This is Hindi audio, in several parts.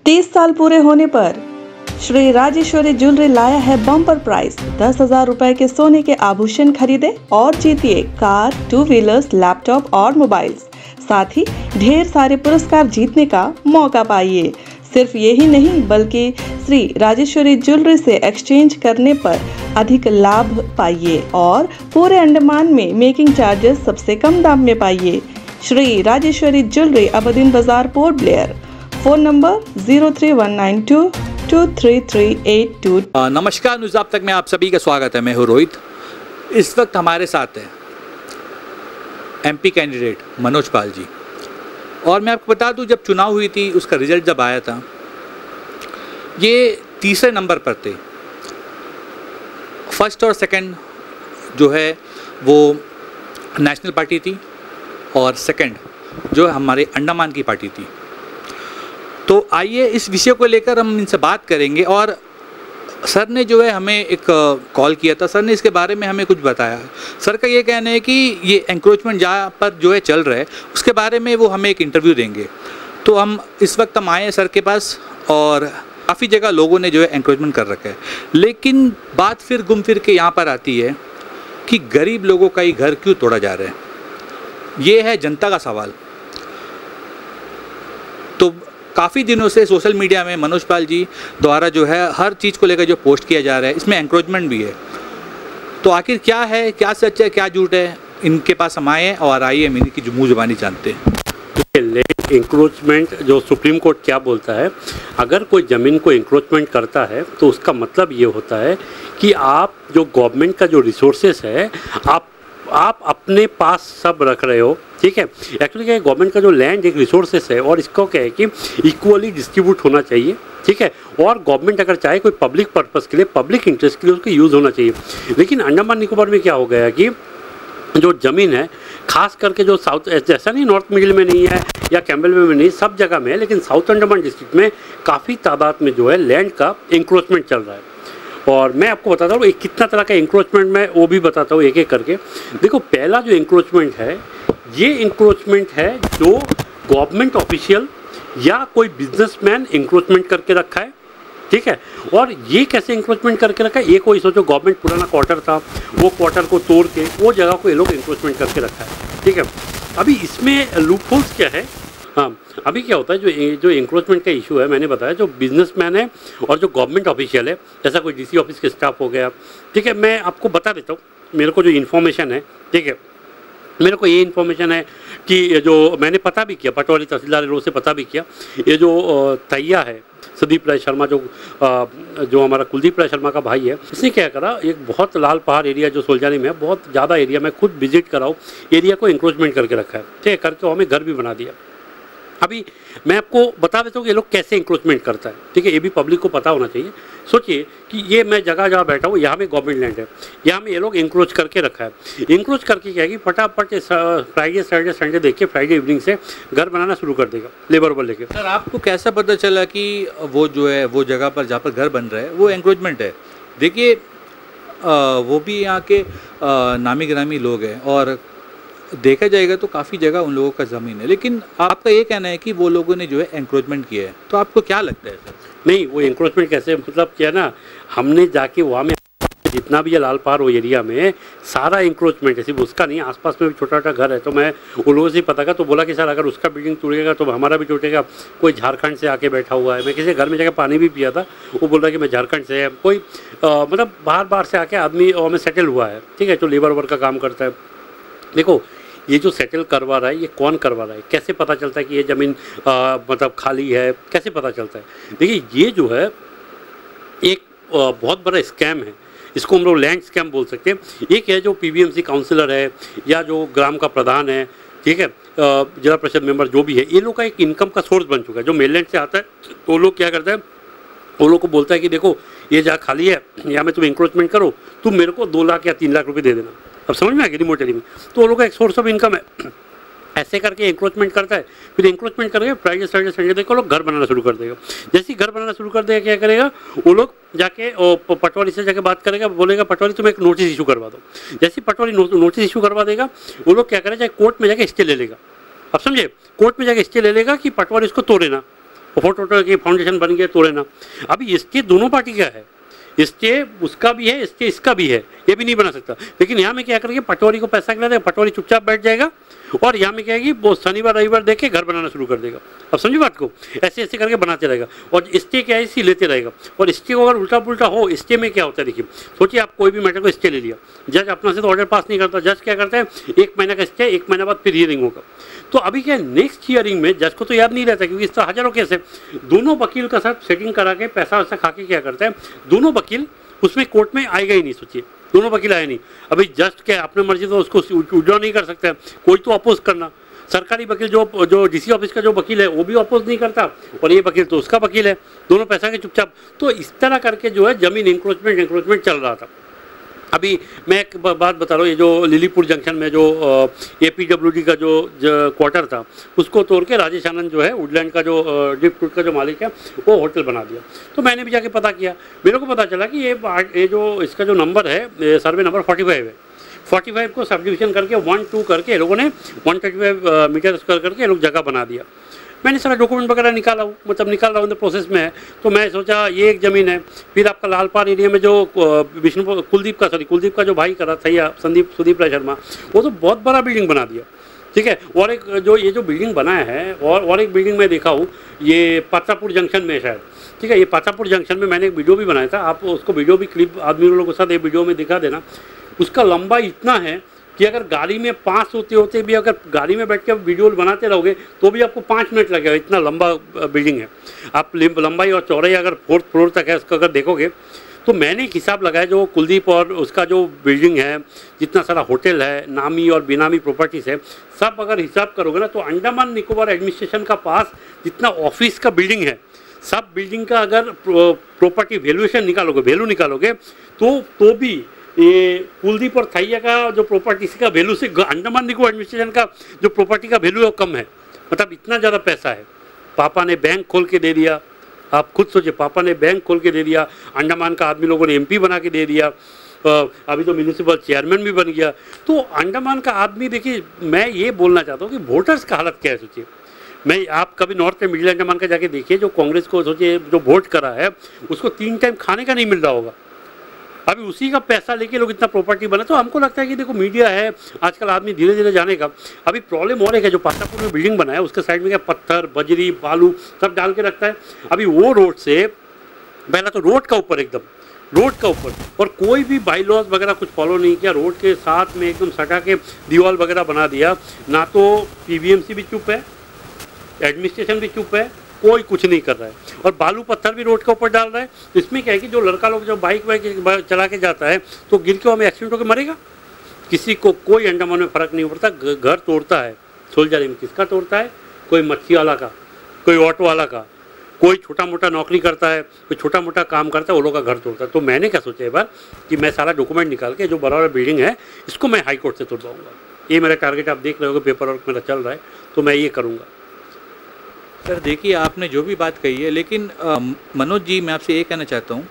30 साल पूरे होने पर श्री राजेश्वरी ज्वेलरी लाया है बम्पर प्राइस। 10,000 रुपए के सोने के आभूषण खरीदे और जीतिए कार, 2 व्हीलर्स, लैपटॉप और मोबाइल्स। साथ ही ढेर सारे पुरस्कार जीतने का मौका पाइए। सिर्फ यही नहीं बल्कि श्री राजेश्वरी ज्वेलरी से एक्सचेंज करने पर अधिक लाभ पाइए और पूरे अंडमान में मेकिंग चार्जेस सबसे कम दाम में पाइए। श्री राजेश्वरी ज्वेलरी, अबदीन बाजार, पोर्ट ब्लेयर। Phone number 0319223382। नमस्कार, न्यूज़ आप तक में आप सभी का स्वागत है। मैं हूँ रोहित। इस वक्त हमारे साथ है एमपी कैंडिडेट मनोज पाल जी। और मैं आपको बता दूं, जब चुनाव हुई थी, उसका रिजल्ट जब आया था, ये तीसरे नंबर पर थे। फर्स्ट और सेकंड जो है वो नेशनल पार्टी थी और सेकंड जो हमारे अंडमान की पार्टी थी। तो आइए इस विषय को लेकर हम इनसे बात करेंगे। और सर ने जो है हमें एक कॉल किया था, सर ने इसके बारे में हमें कुछ बताया। सर का ये कहना है कि ये एंक्रोचमेंट जहाँ पर जो है चल रहा है, उसके बारे में वो हमें एक इंटरव्यू देंगे। तो हम इस वक्त हम आए हैं सर के पास और काफ़ी जगह लोगों ने जो है एंक्रोचमेंट कर रखा है। लेकिन बात फिर घूम फिर के यहाँ पर आती है कि गरीब लोगों का ही घर क्यों तोड़ा जा रहा है। ये है जनता का सवाल। तो काफ़ी दिनों से सोशल मीडिया में मनोज पाल जी द्वारा जो है हर चीज़ को लेकर जो पोस्ट किया जा रहा है, इसमें एंक्रोचमेंट भी है। तो आखिर क्या है, क्या सच है, क्या झूठ है, इनके पास हम आए हैं और आइए हम इनकी जो मुँह ज़बानी जानते हैं। लैंड इंक्रोचमेंट जो सुप्रीम कोर्ट क्या बोलता है, अगर कोई ज़मीन को इंक्रोचमेंट करता है तो उसका मतलब ये होता है कि आप जो गवर्नमेंट का जो रिसोर्सेस है आप अपने पास सब रख रहे हो। ठीक है, एक्चुअली क्या है, गवर्नमेंट का जो लैंड एक रिसोर्सेस है और इसको क्या है कि इक्वली डिस्ट्रीब्यूट होना चाहिए। ठीक है, और गवर्नमेंट अगर चाहे कोई पब्लिक पर्पस के लिए, पब्लिक इंटरेस्ट के लिए उसको यूज़ होना चाहिए। लेकिन अंडमान निकोबार में क्या हो गया कि जो ज़मीन है, खास करके जो साउथ, जैसा नहीं नॉर्थ मिडिल में नहीं है या कैम्बेल में नहीं, सब जगह में है, लेकिन साउथ अंडमान डिस्ट्रिक्ट में काफ़ी तादाद में जो है लैंड का इंक्रोचमेंट चल रहा है। और मैं आपको बताता हूँ कितना तरह का इंक्रोचमेंट, मैं वो भी बताता हूँ एक एक करके। देखो, पहला जो इंक्रोचमेंट है, ये इंक्रोचमेंट है जो गवर्नमेंट ऑफिशियल या कोई बिजनेसमैन इंक्रोचमेंट करके रखा है। ठीक है, और ये कैसे इंक्रोचमेंट करके रखा है, ये कोई सोचो गवर्नमेंट पुराना क्वार्टर था, वो क्वार्टर को तोड़ के वो जगह को ये लोग इंक्रोचमेंट करके रखा है। ठीक है, अभी इसमें लूपहोल्स क्या है। हाँ, अभी क्या होता है, जो इंक्रोचमेंट का इशू है, मैंने बताया, जो बिजनेसमैन है और जो गवर्नमेंट ऑफिशियल है, जैसा कोई डीसी ऑफिस के स्टाफ हो गया। ठीक है, मैं आपको बता देता हूँ मेरे को जो इन्फॉर्मेशन है। ठीक है, मेरे को ये इन्फॉर्मेशन है कि जो मैंने पता भी किया, पटवारी तहसीलदार रोड से पता भी किया, ये जो तैया है सुदीप राय शर्मा, जो हमारा कुलदीप राय शर्मा का भाई है, इसने क्या करा, एक बहुत लाल पहाड़ एरिया जो सोलजानी में है, बहुत ज़्यादा एरिया, मैं खुद विजिट कराऊँ, एरिया को इंक्रोचमेंट करके रखा है। ठीक है, करके हमें घर भी बना दिया। अभी मैं आपको बता देता हूँ कि ये लोग कैसे इंक्रोचमेंट करता है। ठीक है, ये भी पब्लिक को पता होना चाहिए। सोचिए कि ये मैं जगह जहाँ बैठा हूँ, यहाँ में गवर्नमेंट लैंड है, यहाँ में ये लोग इंक्रोच करके रखा है। इंक्रोच करके क्या है कि फटाफट फ्राइडे सैटरडे संडे देख के फ्राइडे इवनिंग से घर बनाना शुरू कर देगा, लेबर पर लेके। सर, आपको कैसा पता चला कि वो जो है वो जगह पर जहाँ पर घर बन रहा है वो एंक्रोचमेंट है? देखिए, वो भी यहाँ के नामी गिरामी लोग हैं और देखा जाएगा तो काफ़ी जगह उन लोगों का ज़मीन है। लेकिन आपका ये कहना है कि वो लोगों ने जो है एंक्रोचमेंट किया है, तो आपको क्या लगता है सर? नहीं, वो इंक्रोचमेंट कैसे, मतलब क्या ना, हमने जाके वहाँ में जितना भी है लाल पहाड़ वो एरिया में सारा इंक्रोचमेंट है, सिर्फ उसका नहीं, आसपास में भी छोटा छोटा घर है। तो मैं उन लोगों से पता का, तो बोला कि सर अगर उसका बिल्डिंग टूटेगा तो हमारा भी टूटेगा। कोई झारखंड से आके बैठा हुआ है, मैं किसी घर में जाकर पानी भी पिया था, वो बोल रहा कि मैं झारखंड से है। कोई मतलब बाहर से आके आदमी में सेटल हुआ है। ठीक है, जो लेबर वर्क का काम करता है। देखो, ये जो सेटल करवा रहा है, ये कौन करवा रहा है, कैसे पता चलता है कि ये ज़मीन मतलब खाली है, कैसे पता चलता है? देखिए, ये जो है एक बहुत बड़ा स्कैम है, इसको हम लोग लैंड स्कैम बोल सकते हैं। एक है जो पीबीएमसी काउंसिलर है या जो ग्राम का प्रधान है, ठीक है, जिला परिषद मेंबर जो भी है, ये लोग का एक इनकम का सोर्स बन चुका है। जो मेनलैंड से आता है तो वो लोग क्या करता है, वो लोग को बोलता है कि देखो ये जगह खाली है, या मैं तुम्हें इंक्रोचमेंट करो, तुम मेरे को 2 लाख या 3 लाख रुपये दे देना। अब समझ में आ गया रिमोट एरिया में, तो वो लोग का एक सोर्स ऑफ इनकम है। ऐसे करके इंक्रोचमेंट करता है, फिर इंक्रोचमेंट करके फ्राइडे सैटरडे संडे देखो लोग घर बनाना शुरू कर देगा। जैसे ही घर बनाना शुरू कर देगा, क्या करेगा, वो लोग जाके पटवारी से जाके बात करेगा, बोलेगा पटवारी तुम एक नोटिस इशू करवा दो। जैसे पटवारी नोटिस इशू करवा देगा, वो लोग क्या करेगा, कोर्ट में जाके स्टे ले लेगा। अब समझे, कोर्ट में जाके स्टे ले लेगा कि पटवारी इसको तोड़े ना। और फोटो के फाउंडेशन बन गए तोड़े ना। अभी स्टे दोनों पार्टी का है, स्टे उसका भी है, स्टे इसका भी है, ये भी नहीं बना सकता। लेकिन यहाँ में क्या करेंगे, पटवारी को पैसा खिला देगा, पटवारी चुपचाप बैठ जाएगा और यहाँ में क्या है कि वो शनिवार रविवार देके घर बनाना शुरू कर देगा। अब समझिए बात को, ऐसे ऐसे करके बनाते रहेगा और स्टे क्या है इसी लेते रहेगा। और स्टे को अगर उल्टा पुल्टा हो, स्टे में क्या होता है देखिए, सोचिए आप कोई भी मैटर को स्टे ले लिया, जज अपना से तो ऑर्डर पास नहीं करता, जज क्या करता है 1 महीने का स्टे, 1 महीने बाद फिर हियरिंग होगा। तो अभी क्या नेक्स्ट हियरिंग में जज को तो याद नहीं रहता, क्योंकि इस तरह हजारों केस है। दोनों वकील का साथ सेटिंग करा के पैसा वैसा खा के क्या करता है, दोनों वकील उसमें कोर्ट में आएगा ही नहीं। सोचिए दोनों वकील आए नहीं, अभी जज क्या अपने मर्जी तो उसको विड्रॉ नहीं कर सकता है, कोई तो अपोज करना। सरकारी वकील जो डीसी ऑफिस का जो वकील है वो भी अपोज नहीं करता और ये वकील तो उसका वकील है, दोनों पैसा के चुपचाप। तो इस तरह करके जो है जमीन इंक्रोचमेंट चल रहा था। अभी मैं एक बात बता रहा हूँ, ये जो लिलीपुर जंक्शन में जो APWD का जो क्वार्टर था उसको तोड़ के राजेश आनंद जो है वुडलैंड का जो ड्रिफ्ट का जो मालिक है वो होटल बना दिया। तो मैंने भी जाके पता किया, मेरे को पता चला कि ये जो इसका जो नंबर है, सर्वे नंबर 45 है, 45 को सब डिविजन करके 1-2 करके ये लोगों ने 135 मीटर स्क्वायर करके ये लोग जगह बना दिया। मैंने सारा डॉक्यूमेंट वगैरह निकाला हूँ, मतलब निकाल रहा हूँ, प्रोसेस में है। तो मैं सोचा ये एक ज़मीन है, फिर आपका लालपार एरिया में जो कुलदीप का जो भाई करा था सुदीप राय शर्मा, वो तो बहुत बड़ा बिल्डिंग बना दिया, ठीक है। और एक जो ये जो बिल्डिंग बनाया है और एक बिल्डिंग मैं देखा हूँ, ये पात्रापुर जंक्शन में शायद, ठीक है। ये पात्रापुर जंक्शन में मैंने एक वीडियो भी बनाया था, आप उसको वीडियो भी क्लिप आदमी लोगों के साथ एक वीडियो में दिखा देना। उसका लंबाई इतना है कि अगर गाड़ी में 5 होते भी अगर गाड़ी में बैठ के वीडियो बनाते रहोगे तो भी आपको 5 मिनट लगेगा, इतना लंबा बिल्डिंग है। आप लंबाई और चौड़ाई अगर 4th फ्लोर तक है उसका अगर देखोगे तो मैंने एक हिसाब लगाया, जो कुलदीप और उसका जो बिल्डिंग है, जितना सारा होटल है, नामी और बेनामी प्रॉपर्टीज़ है, सब अगर हिसाब करोगे ना तो अंडमान निकोबार एडमिनिस्ट्रेशन का पास जितना ऑफिस का बिल्डिंग है, सब बिल्डिंग का अगर प्रॉपर्टी वैल्यूएशन निकालोगे तो भी ये कुलदीप और थैया का जो प्रॉपर्टी का वैल्यू से अंडमान निकोबार एडमिनिस्ट्रेशन का जो प्रॉपर्टी का वैल्यू है वो कम है। मतलब इतना ज़्यादा पैसा है। पापा ने बैंक खोल के दे दिया, आप खुद सोचिए, पापा ने बैंक खोल के दे दिया, अंडमान का आदमी लोगों ने MP बना के दे दिया, अभी तो म्यूनिसिपल चेयरमैन भी बन गया। तो अंडमान का आदमी, देखिए मैं ये बोलना चाहता हूँ कि वोटर्स का हालत क्या है। सोचिए, आप कभी नॉर्थ में मिडिल अंडमान का जाके देखिए, जो कांग्रेस को सोचिए जो वोट करा है उसको 3 टाइम खाने का नहीं मिल रहा होगा, अभी उसी का पैसा लेके लोग इतना प्रॉपर्टी बना। तो हमको लगता है कि देखो मीडिया है, आजकल आदमी धीरे धीरे जानेगा। अभी प्रॉब्लम और है, जो पातापुर में बिल्डिंग बना है उसके साइड में क्या पत्थर बजरी बालू सब डाल के रखता है। अभी वो रोड से पहला तो रोड का ऊपर, एकदम रोड का ऊपर, और कोई भी बाई लॉज वगैरह कुछ फॉलो नहीं किया, रोड के साथ में एकदम सटा के दीवार वगैरह बना दिया। ना तो PBMC भी चुप है, एडमिनिस्ट्रेशन भी चुप है, कोई कुछ नहीं कर रहा है, और बालू पत्थर भी रोड के ऊपर डाल रहा है। तो इसमें क्या है कि जो लड़का लोग जो बाइक वाइक चला के जाता है तो गिर के हमें एक्सीडेंट होकर मरेगा, किसी को कोई अंडमान में फ़र्क नहीं पड़ता। घर तोड़ता है सोलजारी में, किसका तोड़ता है, कोई मच्छी वाला का, कोई ऑटो वाला का, कोई छोटा मोटा नौकरी करता है, कोई छोटा मोटा काम करता है, वो लोग का घर तोड़ता है। तो मैंने क्या सोचा एक बार कि मैं सारा डॉक्यूमेंट निकाल के जो बड़ा बिल्डिंग है इसको मैं हाई कोर्ट से तोड़वाऊँगा। ये मेरा टारगेट, आप देख रहे हो, पेपर वर्क मेरा चल रहा है, तो मैं ये करूँगा। सर देखिए, आपने जो भी बात कही है, लेकिन मनोज जी मैं आपसे ये कहना चाहता हूँ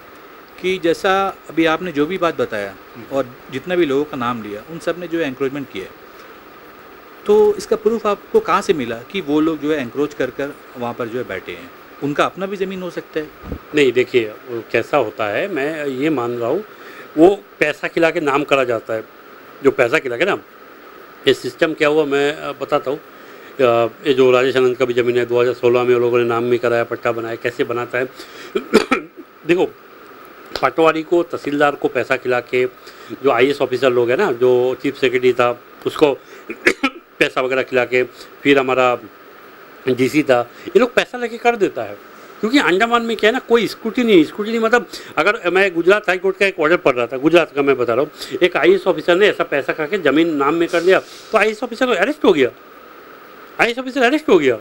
कि जैसा अभी आपने जो भी बात बताया और जितना भी लोगों का नाम लिया, उन सब ने जो है एंक्रोचमेंट किया, तो इसका प्रूफ आपको कहाँ से मिला कि वो लोग जो है एंक्रोच कर वहाँ पर जो है बैठे हैं? उनका अपना भी ज़मीन हो सकता है। नहीं देखिए, कैसा होता है, मैं ये मान रहा हूँ, वो पैसा खिला के नाम करा जाता है। जो पैसा खिला के ना, ये सिस्टम क्या हुआ मैं बताता हूँ। ये जो राजेश आनंद का भी ज़मीन है, 2016 में वो लोगों ने नाम में कराया, पट्टा बनाया, कैसे बनाता है देखो, पटवारी को, तहसीलदार को पैसा खिला के, जो IAS ऑफिसर लोग हैं ना, जो चीफ सेक्रेटरी था उसको पैसा वगैरह खिला के, फिर हमारा DC था, ये लोग पैसा लेके कर देता है। क्योंकि अंडमान में क्या है ना, कोई स्क्रूटिनी मतलब अगर मैं गुजरात हाई कोर्ट का एक ऑर्डर पढ़ रहा था, गुजरात का मैं बता रहा हूँ, एक IAS ऑफिसर ने ऐसा पैसा खा के ज़मीन नाम में कर दिया, तो IAS ऑफिसर अरेस्ट हो गया।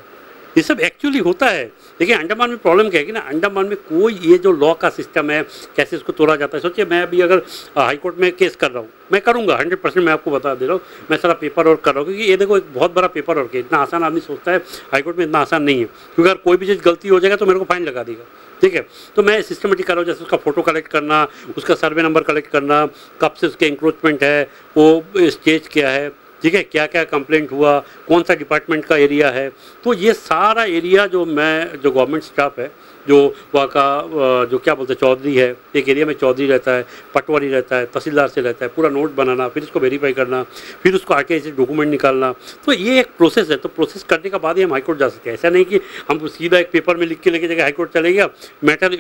ये सब एक्चुअली होता है। देखिए अंडमान में प्रॉब्लम क्या है कि ना, अंडमान में कोई ये जो लॉ का सिस्टम है, कैसे इसको तोड़ा जाता है। सोचिए, मैं अभी अगर हाई कोर्ट में केस कर रहा हूँ, मैं करूँगा 100%, मैं आपको बता दे रहा हूँ, मैं सारा पेपर वर्क कर रहा हूँ। क्योंकि ये देखो एक बहुत बड़ा पेपर वर्क है, इतना आसान आदमी सोचता है, हाई कोर्ट में इतना आसान नहीं है। क्योंकि अगर कोई भी चीज़ गलती हो जाएगा तो मेरे को फाइन लगा देगा, ठीक है। तो मैं सिस्टमेटिक कर रहा हूँ, जैसे उसका फ़ोटो कलेक्ट करना, उसका सर्वे नंबर कलेक्ट करना, कब से उसके इंक्रोचमेंट है, वो स्टेज क्या है, ठीक है, क्या क्या कंप्लेंट हुआ, कौन सा डिपार्टमेंट का एरिया है। तो ये सारा एरिया जो गवर्नमेंट स्टाफ है, जो वहाँ का जो क्या बोलते हैं चौधरी है, एक एरिया में चौधरी रहता है, पटवारी रहता है, तहसीलदार से रहता है, पूरा नोट बनाना, फिर उसको वेरीफाई करना, फिर उसको आके ऐसे डॉक्यूमेंट निकालना। तो ये एक प्रोसेस है। तो प्रोसेस करने के बाद ही हम हाईकोर्ट जा सकते हैं। ऐसा नहीं कि हम सीधा एक पेपर में लिख के लेके जाके हाईकोर्ट चले गया, मैटर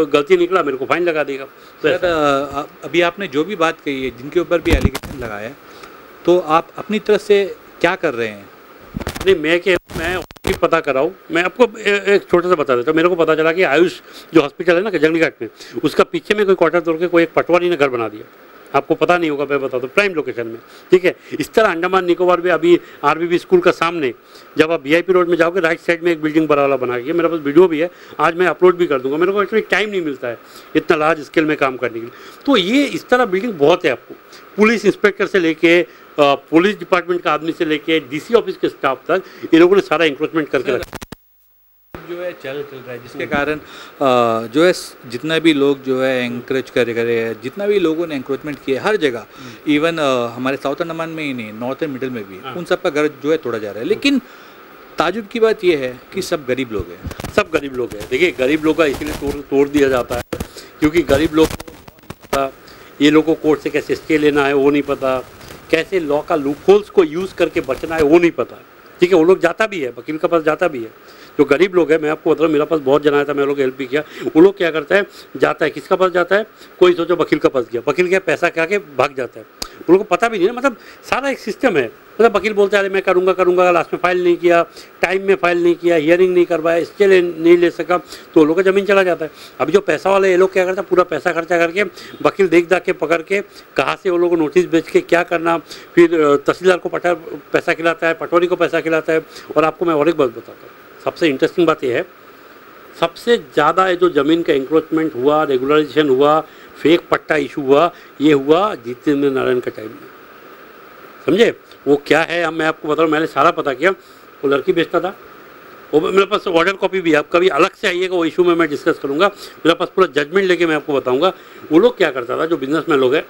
गलती निकला, मेरे को फाइन लगा देगा। तो अभी आपने जो भी बात कही है, जिनके ऊपर भी एलिगेशन लगाया, तो आप अपनी तरफ से क्या कर रहे हैं? नहीं, मैं पता कराऊँ। मैं आपको एक छोटा सा बता देता हूँ। मेरे को पता चला कि आयुष जो हॉस्पिटल है ना जंगली घाट में, उसका पीछे में कोई क्वार्टर तोड़ के कोई एक पटवारी ने घर बना दिया। आपको पता नहीं होगा, मैं बता दूँ, प्राइम लोकेशन में। ठीक है, इस तरह अंडमान निकोबार में अभी आरबीबी स्कूल का सामने जब आप वीआईपी रोड में जाओगे, राइट साइड में एक बिल्डिंग बड़ा वाला बना के, मेरे पास वीडियो भी है, आज मैं अपलोड भी कर दूंगा। मेरे को एक्चुअली टाइम नहीं मिलता है इतना लार्ज स्केल में काम करने के लिए। तो ये इस तरह बिल्डिंग बहुत है। आपको पुलिस इंस्पेक्टर से लेके पुलिस डिपार्टमेंट का आदमी से लेके डीसी ऑफिस के स्टाफ तक इन लोगों ने सारा इंक्रोचमेंट करके रखा जो है चल रहा है, जिसके कारण जो है जितना भी लोग जो है एंकरेज करे हैं, जितना भी लोगों ने एंक्रोचमेंट किया हर जगह, इवन हमारे साउथ अंडमान में ही नहीं, नॉर्थन मिडिल में भी उन सब का घर जो है तोड़ा जा रहा है। लेकिन ताजुब की बात यह है कि सब गरीब लोग हैं। सब गरीब लोग हैं। देखिए, गरीब लोग का इसलिए तोड़ दिया जाता है क्योंकि गरीब लोग को ये लोगों को कोर्ट से कैसे स्टे लेना है वो नहीं पता, कैसे लॉ का लूपहोल्स को यूज़ करके बचना है वो नहीं पता। ठीक है, वो लोग जाता भी है, वकील के पास जाता भी है। जो गरीब लोग हैं, मैं आपको बता रहा हूँ, मेरे पास बहुत जना आया था, मैं लोग हेल्प भी किया। वो लोग क्या करता है, जाता है, किसका पास जाता है, कोई सोचो वकील का पास गया, वकील क्या पैसा क्या के भाग जाता है। उन लोगों को पता भी नहीं है, मतलब सारा एक सिस्टम है। मतलब वकील बोलता है अरे मैं करूँगा, लास्ट में फाइल नहीं किया, टाइम में फाइल नहीं किया, हियरिंग नहीं करवाया, स्टे नहीं ले सका, तो लोगों का ज़मीन चला जाता है। अभी जो पैसा वाले ये लोग क्या करते हैं, पूरा पैसा खर्चा करके वकील देख के पकड़ के कहाँ से वो लोगों को नोटिस बेच के क्या करना, फिर तहसीलदार को पैसा खिलाता है, पटवारी को पैसा खिलाता है। और आपको मैं और एक बात बताता हूँ, सबसे इंटरेस्टिंग बात यह है, सबसे ज़्यादा जो ज़मीन का इंक्रोचमेंट हुआ, रेगुलराइजेशन हुआ, फेक पट्टा इशू हुआ, ये हुआ जितेंद्र नारायण का टाइम में। समझे वो क्या है? मैं आपको बता रहा हूँ, मैंने सारा पता किया। वो लड़की बेचता था, वो मेरे पास ऑर्डर कॉपी भी है, आप कभी अलग से आइएगा, वो इशू में मैं डिस्कस करूँगा। मेरे पास पूरा जजमेंट लेके मैं आपको बताऊँगा वो लोग क्या करता था। जो बिजनेसमैन लोग हैं,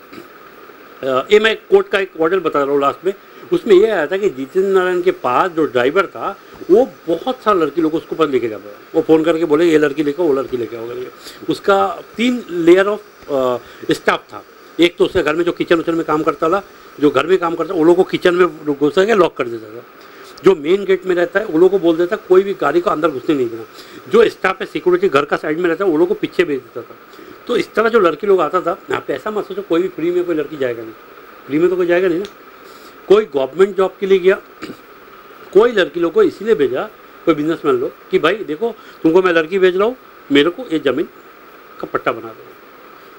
ये मैं कोर्ट का एक ऑर्डर बता रहा हूँ लास्ट में, उसमें ये आया था कि जितेंद्र नारायण के पास जो ड्राइवर था वो बहुत सारा लड़की लोग उसको पास लेके जाता था। वो फ़ोन करके बोले ये लड़की लेकर, वो लड़की लेके आओ करके। उसका 3 लेयर ऑफ स्टाफ था। एक तो उसके घर में जो किचन उचन में काम करता था, जो घर में काम करता वो लोगों को किचन में घुसा के लॉक कर देता था। जो मेन गेट में रहता है वो लोगों को बोल देता कोई भी गाड़ी को अंदर घुसने नहीं देना। जो स्टाफ है सिक्योरिटी घर का साइड में रहता है वो लोगों को पीछे भेज देता था। तो इस तरह जो लड़की लोग आता था, आप ऐसा मत सोचो कोई भी फ्री में कोई लड़की जाएगा नहीं, फ्री में तो कोई जाएगा नहीं ना। कोई गवर्नमेंट जॉब के लिए गया, कोई लड़की लोग को इसीलिए भेजा, कोई बिजनेसमैन लोग, कि भाई देखो तुमको मैं लड़की भेज रहा हूँ, मेरे को ये ज़मीन का पट्टा बना दो।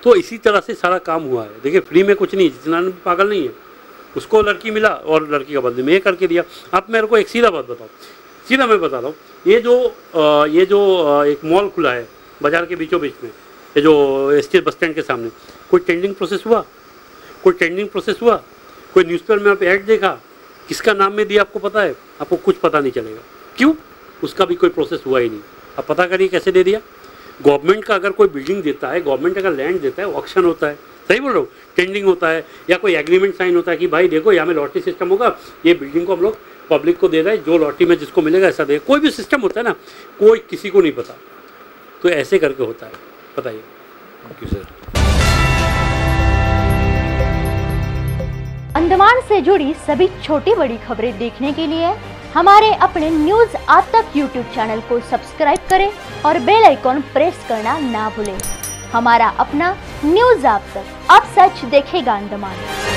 तो इसी तरह से सारा काम हुआ है। देखिए फ्री में कुछ नहीं, जितना पागल नहीं है, उसको लड़की मिला और लड़की का बदले में ये करके दिया। आप मेरे को एक सीधा बात बताओ, सीधा मैं बता रहा हूँ, ये जो एक मॉल खुला है बाजार के बीचों बीच में, ये जो स्टेट बस स्टैंड के सामने, कोई टेंडरिंग प्रोसेस हुआ? कोई टेंडरिंग प्रोसेस हुआ? कोई न्यूज़पेपर में आप ऐड देखा? किसका नाम में दिया आपको पता है? आपको कुछ पता नहीं चलेगा। क्यों? उसका भी कोई प्रोसेस हुआ ही नहीं। अब पता करिए कैसे दे दिया। गवर्नमेंट का अगर कोई बिल्डिंग देता है, गवर्नमेंट अगर लैंड देता है, ऑक्शन होता है, सही बोल रहा हूँ, टेंडरिंग होता है, या कोई एग्रीमेंट साइन होता है कि भाई देखो यहाँ में लॉटरी सिस्टम होगा, ये बिल्डिंग को हम लोग पब्लिक को दे रहे हैं, जो लॉटरी में जिसको मिलेगा ऐसा देगा। कोई भी सिस्टम होता है ना, कोई किसी को नहीं पता, तो ऐसे करके होता है। बताइए। Thank you sir. अंडमान से जुड़ी सभी छोटी बड़ी खबरें देखने के लिए हमारे अपने न्यूज आज तक यूट्यूब चैनल को सब्सक्राइब करें और बेल आइकॉन प्रेस करना ना भूलें। हमारा अपना न्यूज आज तक, अब सच देखेगा अंडमान।